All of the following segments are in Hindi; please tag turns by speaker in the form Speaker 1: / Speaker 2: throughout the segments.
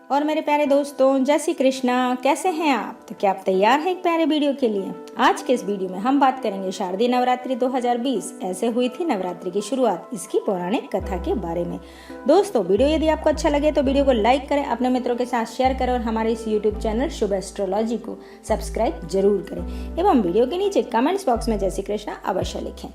Speaker 1: और मेरे प्यारे दोस्तों, जय श्री कृष्णा। कैसे हैं आप? तो क्या आप तैयार हैं एक प्यारे वीडियो के लिए? आज के इस वीडियो में हम बात करेंगे शारदीय नवरात्रि 2020 ऐसे हुई थी नवरात्रि की शुरुआत, इसकी पौराणिक कथा के बारे में। दोस्तों, वीडियो यदि आपको अच्छा लगे तो वीडियो को लाइक करें, अपने मित्रों के साथ शेयर करें और हमारे इस यूट्यूब चैनल शुभ एस्ट्रोलॉजी को सब्सक्राइब जरूर करें एवं वीडियो के नीचे कमेंट्स बॉक्स में जय श्री कृष्णा अवश्य लिखें।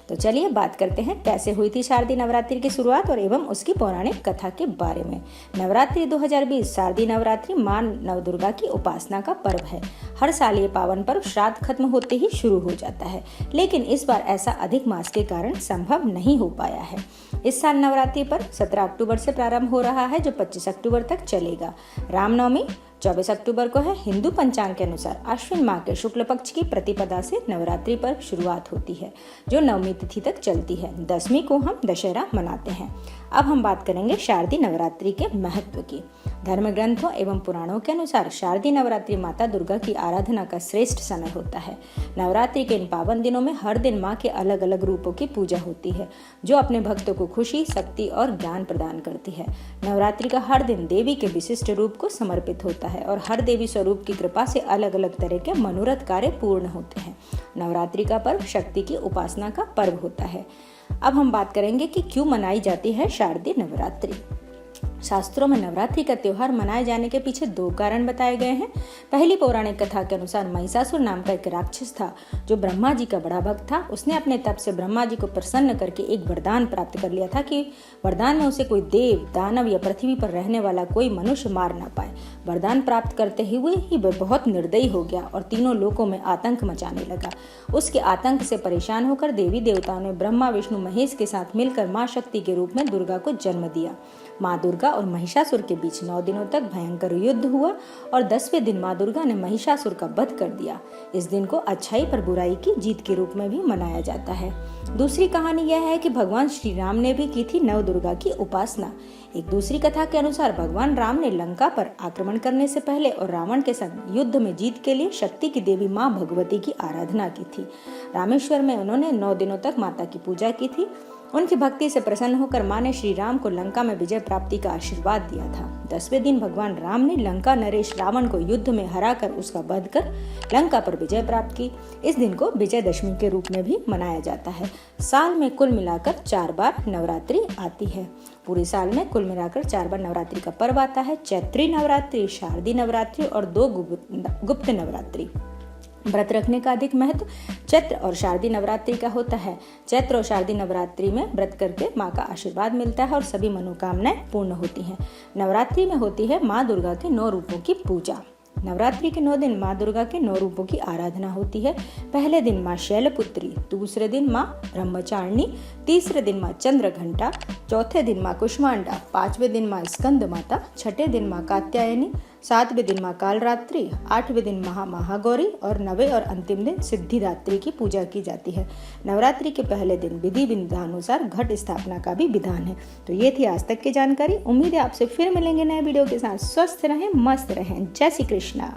Speaker 1: तो चलिए बात करते हैं कैसे हुई थी शारदीय नवरात्रि की शुरुआत और एवं उसकी पौराणिक कथा के बारे में। नवरात्रि 2020 शारदीय नवरात्रि मां नवदुर्गा की उपासना का पर्व है। हर साल ये पावन पर्व श्राद्ध खत्म होते ही शुरू हो जाता है, लेकिन इस बार ऐसा अधिक मास के कारण संभव नहीं हो पाया है। इस साल नवरात्रि पर्व 17 अक्टूबर से प्रारंभ हो रहा है, जो 25 अक्टूबर तक चलेगा। रामनवमी 24 अक्टूबर को है। हिंदू पंचांग के अनुसार अश्विन माह के शुक्ल पक्ष की प्रतिपदा से नवरात्रि पर्व शुरुआत होती है, जो नवमी तिथि तक चलती है। 10वीं को हम दशहरा मनाते हैं। अब हम बात करेंगे शारदीय नवरात्रि के महत्व की। धर्म ग्रंथों एवं पुराणों के अनुसार शारदीय नवरात्रि माता दुर्गा की आराधना का श्रेष्ठ समय होता है। नवरात्रि के इन पावन दिनों में हर दिन माँ के अलग अलग रूपों की पूजा होती है, जो अपने भक्तों को खुशी, शक्ति और ज्ञान प्रदान करती है। नवरात्रि का हर दिन देवी के विशिष्ट रूप को समर्पित होता है और हर देवी स्वरूप की कृपा से अलग अलग तरह के मनोरथ कार्य पूर्ण होते हैं। नवरात्रि का पर्व शक्ति की उपासना का पर्व होता है। अब हम बात करेंगे कि क्यों मनाई जाती है शारदीय नवरात्रि। शास्त्रों में नवरात्रि का त्योहार मनाए जाने के पीछे 2 कारण बताए गए हैं। पहली पौराणिक कथा के अनुसार महिषासुर नाम का एक राक्षस था, जो ब्रह्मा जी का बड़ा भक्त था। उसने अपने तप से ब्रह्मा जी को प्रसन्न करके एक वरदान प्राप्त कर लिया था कि वरदान में उसे कोई देव, दानव या पृथ्वी पर रहने वाला कोई मनुष्य मार ना पाए। वरदान प्राप्त करते हुए ही वह बहुत निर्दयी हो गया और तीनों लोकों में आतंक मचाने लगा। उसके आतंक से परेशान होकर देवी देवताओं ने ब्रह्मा, विष्णु, महेश के साथ मिलकर माँ शक्ति के रूप में दुर्गा को जन्म दिया। माँ दुर्गा और महिषासुर के बीच 9 दिनों तक भयंकर युद्ध हुआ और 10वें दिन माँ दुर्गा ने महिषासुर का वध कर दिया। इस दिन को अच्छाई पर बुराई की जीत के रूप में भी मनाया जाता है। दूसरी कहानी यह है कि भगवान श्री राम ने भी की थी नव दुर्गा की उपासना। एक दूसरी कथा के अनुसार भगवान राम ने लंका पर आक्रमण करने से पहले और रावण के संग युद्ध में जीत के लिए शक्ति की देवी माँ भगवती की आराधना की थी। रामेश्वर में उन्होंने 9 दिनों तक माता की पूजा की थी। उनकी भक्ति से प्रसन्न होकर माँ ने श्री राम को लंका में विजय प्राप्ति का आशीर्वाद दिया था। 10वें दिन भगवान राम ने लंका नरेश रावण को युद्ध में हराकर उसका वध कर लंका पर विजय प्राप्त की। इस दिन को विजयदशमी के रूप में भी मनाया जाता है। साल में कुल मिलाकर 4 बार नवरात्रि आती है। पूरे साल में कुल मिलाकर 4 बार नवरात्रि का पर्व आता है। चैत्री नवरात्रि, शारदीय नवरात्रि और 2 गुप्त नवरात्रि। व्रत रखने का अधिक महत्व चैत्र और शारदीय नवरात्रि का होता है। चैत्र और शारदीय नवरात्रि में व्रत करके माँ का आशीर्वाद मिलता है और सभी मनोकामनाएं पूर्ण होती हैं। नवरात्रि में होती है माँ दुर्गा के 9 रूपों की पूजा। नवरात्रि के 9 दिन माँ दुर्गा के 9 रूपों की आराधना होती है। पहले दिन माँ शैलपुत्री, दूसरे दिन माँ ब्रह्मचारिणी, तीसरे दिन माँ चंद्रघंटा, चौथे दिन माँ कुष्मांडा, 5वें दिन माँ स्कंद माता, 6ठे दिन माँ कात्यायनी, 7वें दिन माँ कालरात्रि, 8वें दिन महागौरी और 9वें और अंतिम दिन सिद्धिदात्री की पूजा की जाती है। नवरात्रि के पहले दिन विधि विधानुसार घट स्थापना का भी विधान है। तो ये थी आज तक की जानकारी। उम्मीद है आपसे फिर मिलेंगे नए वीडियो के साथ। स्वस्थ रहें, मस्त रहें। जय श्री कृष्णा।